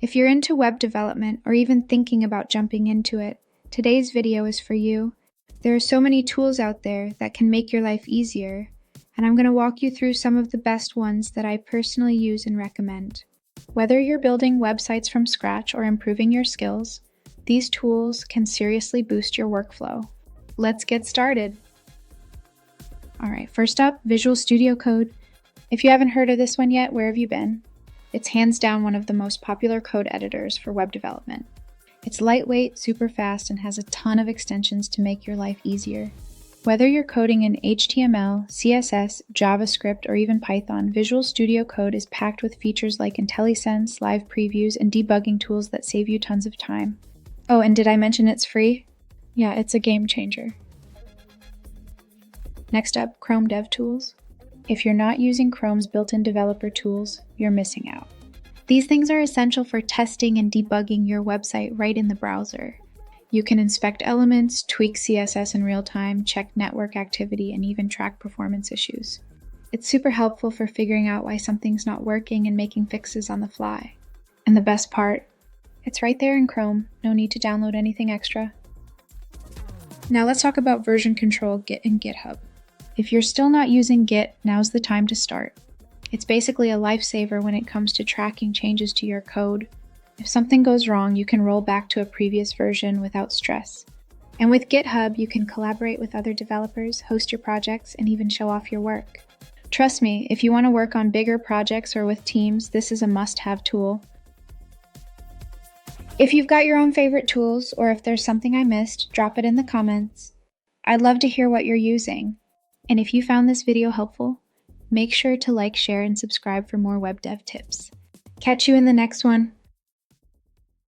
If you're into web development or even thinking about jumping into it, today's video is for you. There are so many tools out there that can make your life easier, and I'm going to walk you through some of the best ones that I personally use and recommend. Whether you're building websites from scratch or improving your skills, these tools can seriously boost your workflow. Let's get started. Alright, first up, Visual Studio Code. If you haven't heard of this one yet, where have you been? It's hands down one of the most popular code editors for web development. It's lightweight, super fast, and has a ton of extensions to make your life easier. Whether you're coding in HTML, CSS, JavaScript, or even Python, Visual Studio Code is packed with features like IntelliSense, live previews, and debugging tools that save you tons of time. Oh, and did I mention it's free? Yeah, it's a game changer. Next up, Chrome DevTools. If you're not using Chrome's built-in developer tools, you're missing out. These things are essential for testing and debugging your website right in the browser. You can inspect elements, tweak CSS in real time, check network activity, and even track performance issues. It's super helpful for figuring out why something's not working and making fixes on the fly. And the best part, it's right there in Chrome, no need to download anything extra. Now let's talk about version control, Git, and GitHub. If you're still not using Git, now's the time to start. It's basically a lifesaver when it comes to tracking changes to your code. If something goes wrong, you can roll back to a previous version without stress. And with GitHub, you can collaborate with other developers, host your projects, and even show off your work. Trust me, if you want to work on bigger projects or with teams, this is a must-have tool. If you've got your own favorite tools, or if there's something I missed, drop it in the comments. I'd love to hear what you're using. And if you found this video helpful, make sure to like, share, and subscribe for more web dev tips. Catch you in the next one.